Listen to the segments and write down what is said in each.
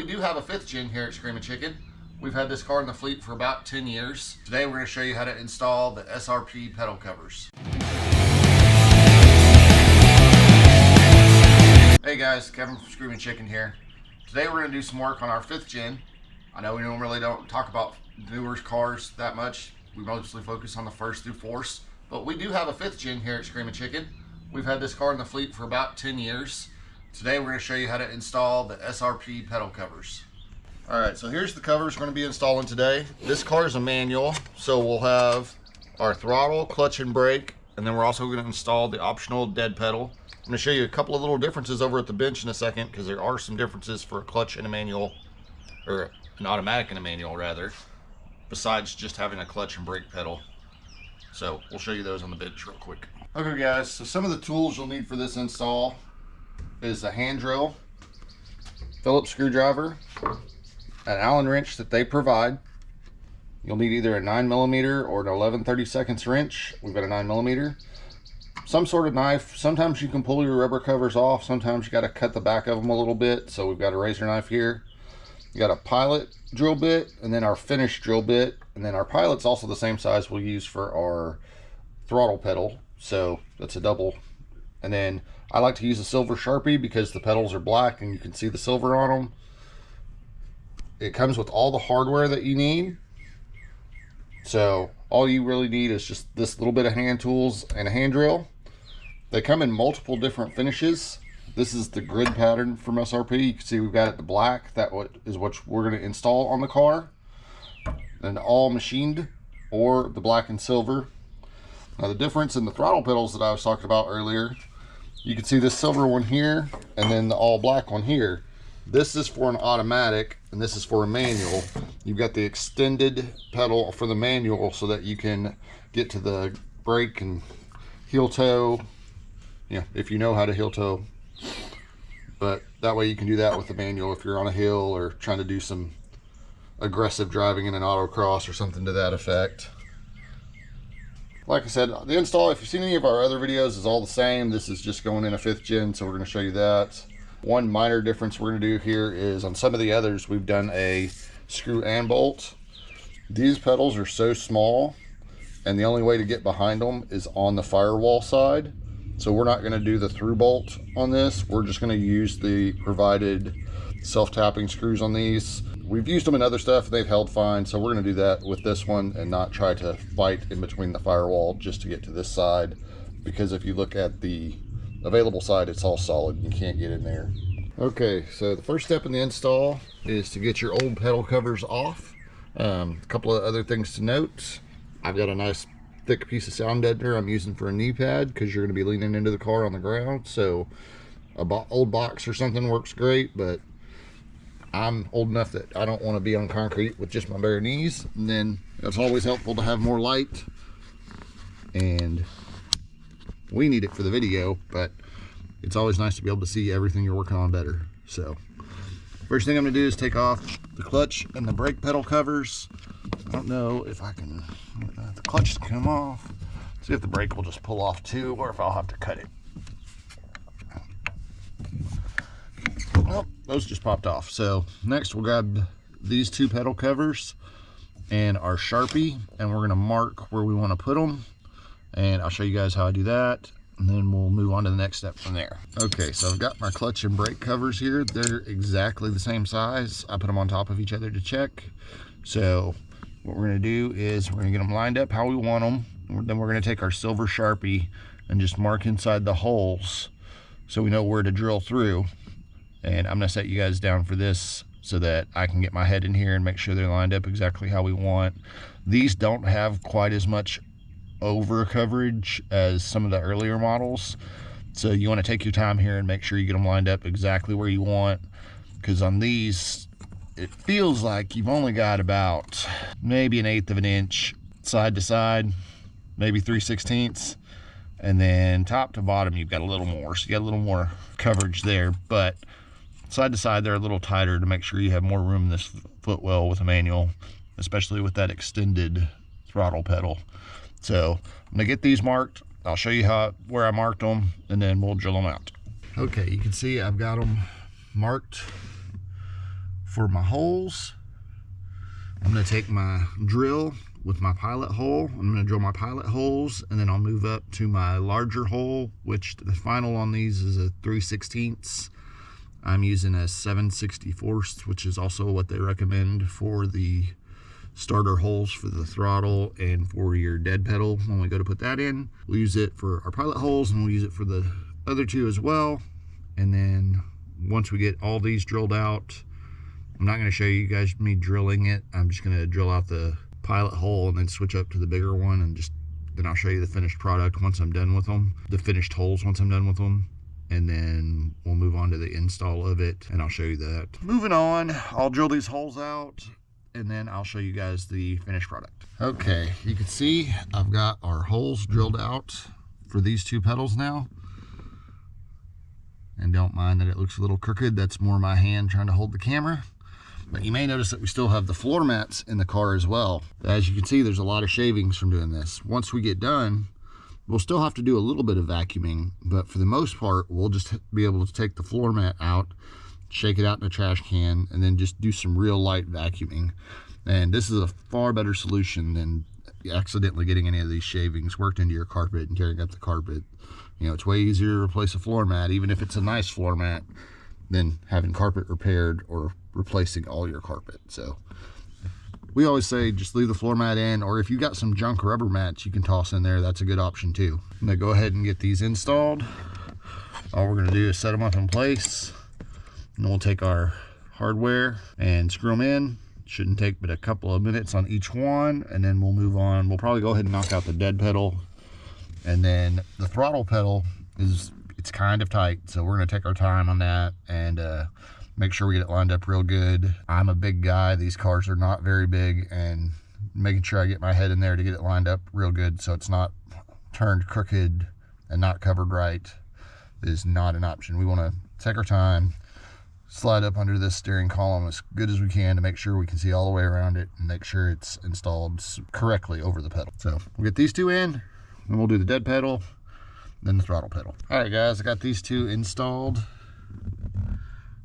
we do have a 5th gen here at Screamin' Chicken. We've had this car in the fleet for about 10 years. Today we're going to show you how to install the SRP pedal covers. Hey guys, Kevin from Screamin' Chicken here. Today we're going to do some work on our 5th gen. I know we normally don't talk about newer cars that much. We mostly focus on the 1st through 4th. But we do have a 5th gen here at Screamin' Chicken. We've had this car in the fleet for about 10 years. Today we're going to show you how to install the SRP pedal covers. Alright, so here's the covers we're going to be installing today. This car is a manual, so we'll have our throttle, clutch, and brake, and then we're also going to install the optional dead pedal. I'm going to show you a couple of little differences over at the bench in a second, because there are some differences for a clutch and a manual, or an automatic and a manual rather, besides just having a clutch and brake pedal. So we'll show you those on the bench real quick. Okay guys, so some of the tools you'll need for this install is a hand drill, Phillips screwdriver, an Allen wrench that they provide. You'll need either a 9mm or an 11/32 wrench. We've got a 9mm. Some sort of knife. Sometimes you can pull your rubber covers off. Sometimes you got to cut the back of them a little bit. So we've got a razor knife here. You got a pilot drill bit, and then our finish drill bit, and then our pilot's also the same size we'll use for our throttle pedal. So that's a double. And then I like to use a silver Sharpie because the pedals are black and you can see the silver on them. It comes with all the hardware that you need. So all you really need is just this little bit of hand tools and a hand drill. They come in multiple different finishes. This is the grid pattern from SRP. You can see we've got it the black. That is what we're going to install on the car. And all machined, or the black and silver. Now the difference in the throttle pedals that I was talking about earlier, you can see this silver one here and then the all black one here. This is for an automatic and this is for a manual. You've got the extended pedal for the manual so that you can get to the brake and heel toe, if you know how to heel toe. But that way you can do that with the manual if you're on a hill or trying to do some aggressive driving in an autocross or something to that effect. Like I said, the install, if you've seen any of our other videos, is all the same. This is just going in a 5th gen, so we're going to show you that. One minor difference we're going to do here is on some of the others, we've done a screw and bolt. These pedals are so small, and the only way to get behind them is on the firewall side. So we're not going to do the through bolt on this. We're just going to use the provided self-tapping screws on these. We've used them in other stuff and they've held fine, so we're going to do that with this one and not try to fight in between the firewall just to get to this side, because if you look at the available side, it's all solid. You can't get in there. Okay, so the first step in the install is to get your old pedal covers off. A couple of other things to note. I've got a nice thick piece of sound deadener I'm using for a knee pad because you're going to be leaning into the car on the ground, so a old box or something works great, but I'm old enough that I don't want to be on concrete with just my bare knees. And then it's always helpful to have more light, and we need it for the video, but it's always nice to be able to see everything you're working on better. So first thing I'm going to do is take off the clutch and the brake pedal covers. I don't know if I can get the clutch to come off. See if the brake will just pull off too, or if I'll have to cut it. Well, those just popped off. So next we'll grab these two pedal covers and our Sharpie, and we're going to mark where we want to put them, and I'll show you guys how I do that, and then we'll move on to the next step from there. Okay, so I've got my clutch and brake covers here. They're exactly the same size. I put them on top of each other to check. So what we're going to do is we're going to get them lined up how we want them. Then we're going to take our silver Sharpie and just mark inside the holes so we know where to drill through. And I'm going to set you guys down for this so that I can get my head in here and make sure they're lined up exactly how we want. These don't have quite as much over coverage as some of the earlier models, so you want to take your time here and make sure you get them lined up exactly where you want, because on these it feels like you've only got about maybe 1/8 of an inch side to side, maybe 3/16, and then top to bottom you've got a little more, so you got a little more coverage there. But side to side they're a little tighter to make sure you have more room in this footwell with a manual, especially with that extended throttle pedal. So I'm gonna get these marked. I'll show you where I marked them, and then we'll drill them out. Okay, you can see I've got them marked For my holes, I'm going to take my drill with my pilot hole. I'm going to drill my pilot holes, and then I'll move up to my larger hole, which the final on these is a 3/16. I'm using a 7/64, which is also what they recommend for the starter holes for the throttle and for your dead pedal. When we go to put that in, we'll use it for our pilot holes, and we'll use it for the other two as well. And then once we get all these drilled out, I'm not going to show you guys me drilling it. I'm just going to drill out the pilot hole and then switch up to the bigger one, and then I'll show you the finished product once I'm done with them, the finished holes once I'm done with them, and then we'll move on to the install of it, and I'll show you that. Moving on, I'll drill these holes out, and then I'll show you guys the finished product. Okay, you can see I've got our holes drilled out for these two pedals now. And don't mind that it looks a little crooked. That's more my hand trying to hold the camera. But you may notice that we still have the floor mats in the car as well. As you can see, there's a lot of shavings from doing this. Once we get done, we'll still have to do a little bit of vacuuming, but for the most part, we'll just be able to take the floor mat out, shake it out in a trash can, and then just do some real light vacuuming. And this is a far better solution than accidentally getting any of these shavings worked into your carpet and tearing up the carpet. You know, it's way easier to replace a floor mat, even if it's a nice floor mat, than having carpet repaired or replacing all your carpet. So we always say just leave the floor mat in, or if you got some junk rubber mats you can toss in there, that's a good option too. I'm gonna go ahead and get these installed. All we're gonna do is set them up in place, and we'll take our hardware and screw them in. Shouldn't take but a couple of minutes on each one, and then we'll move on. We'll probably go ahead and knock out the dead pedal, and then the throttle pedal it's kind of tight, so we're gonna take our time on that and make sure we get it lined up real good. I'm a big guy, these cars are not very big, and making sure I get my head in there to get it lined up real good so it's not turned crooked and not covered right is not an option. We want to take our time, slide up under this steering column as good as we can to make sure we can see all the way around it and make sure it's installed correctly over the pedal. So we'll get these two in, and we'll do the dead pedal, then the throttle pedal. All right guys, I got these two installed.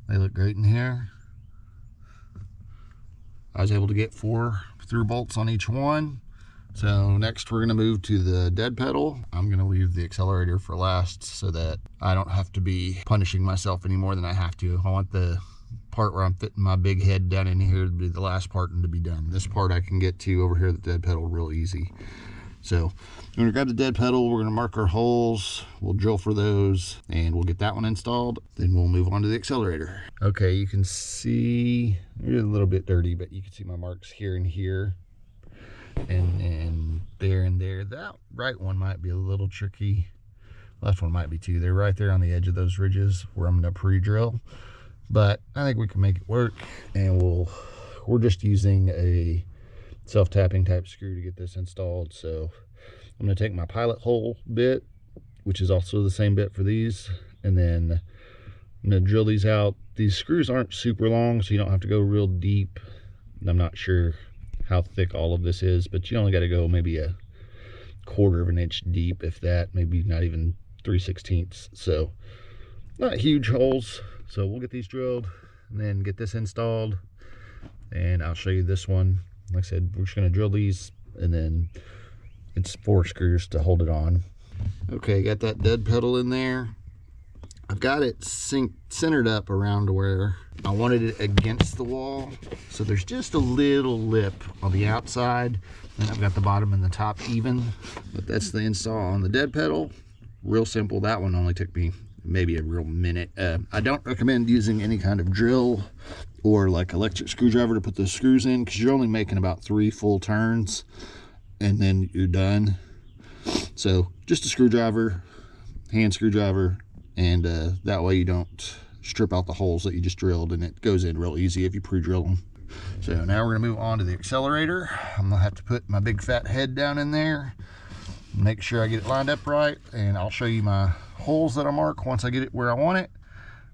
They look great in here. I was able to get 4 through bolts on each one. So next we're gonna move to the dead pedal. I'm gonna leave the accelerator for last so that I don't have to be punishing myself any more than I have to. I want the part where I'm fitting my big head down in here to be the last part and to be done. This part I can get to over here, the dead pedal, real easy. So we're gonna grab the dead pedal, we're gonna mark our holes, we'll drill for those, and we'll get that one installed. Then we'll move on to the accelerator. Okay, you can see, it's a little bit dirty, but you can see my marks here and here, and there and there. That right one might be a little tricky. Left one might be too. They're right there on the edge of those ridges where I'm gonna pre-drill, but I think we can make it work. And we're just using a self-tapping type screw to get this installed. So I'm going to take my pilot hole bit, which is also the same bit for these, and then I'm going to drill these out. These screws aren't super long, so you don't have to go real deep. I'm not sure how thick all of this is, but you only got to go maybe a 1/4 of an inch deep, if that, maybe not even 3/16. So not huge holes. So we'll get these drilled and then get this installed, and I'll show you this one. Like I said, we're just gonna drill these, and then it's 4 screws to hold it on. Okay, got that dead pedal in there. I've got it centered up around where I wanted it against the wall. So there's just a little lip on the outside, and I've got the bottom and the top even. But that's the install on the dead pedal. Real simple. That one only took me maybe a real minute. I don't recommend using any kind of drill or like electric screwdriver to put the screws in, because you're only making about 3 full turns and then you're done. So just a screwdriver, hand screwdriver, and that way you don't strip out the holes that you just drilled, and it goes in real easy if you pre-drill them. So now we're gonna move on to the accelerator. I'm gonna have to put my big fat head down in there, make sure I get it lined up right, and I'll show you my holes that I mark once I get it where I want it,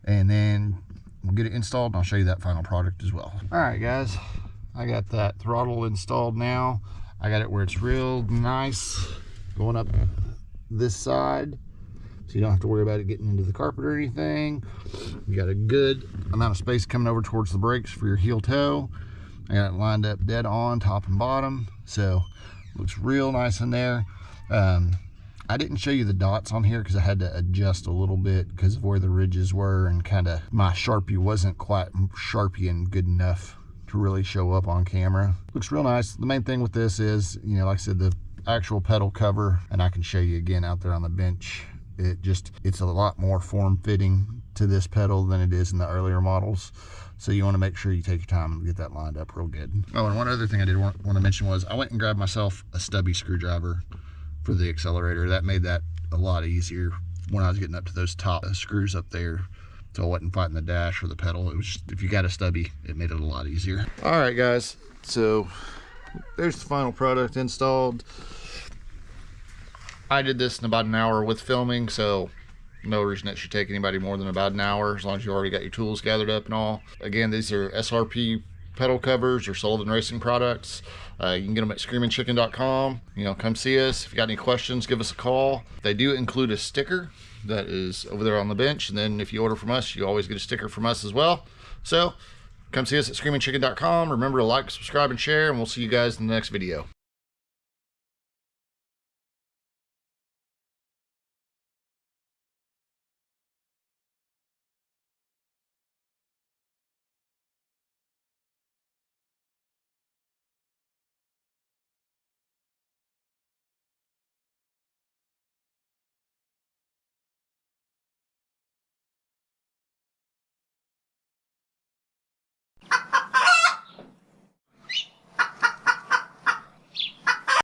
and then we'll get it installed and I'll show you that final product as well. All right guys, I got that throttle installed now. I got it where it's real nice going up this side. so you don't have to worry about it getting into the carpet or anything. You got a good amount of space coming over towards the brakes for your heel toe. I got it lined up dead on top and bottom, so looks real nice in there. I didn't show you the dots on here because I had to adjust a little bit because of where the ridges were, and kind of my Sharpie wasn't quite Sharpie and good enough to really show up on camera. Looks real nice. The main thing with this is, you know, like I said, the actual pedal cover, and I can show you again out there on the bench. It's a lot more form-fitting to this pedal than it is in the earlier models. So you want to make sure you take your time and get that lined up real good. Oh, and one other thing I did want to mention was I went and grabbed myself a stubby screwdriver for the accelerator. That made that a lot easier when I was getting up to those top screws up there, so I wasn't fighting the dash or the pedal. It was just, if you got a stubby, it made it a lot easier. All right, guys, so there's the final product installed. I did this in about an hour with filming, so no reason it should take anybody more than about an hour, as long as you already got your tools gathered up and all. Again, these are SRP pedal covers or Sullivan Racing products. You can get them at 𝐂𝐚𝐦𝐚𝐫𝐢𝐼. You know, come see us. If you got any questions, give us a call. They do include a sticker that is over there on the bench, and then if you order from us, you always get a sticker from us as well. So come see us at 𝐂𝐚𝐦𝐚𝐫𝐢𝐼. Remember to like, subscribe, and share, and we'll see you guys in the next video.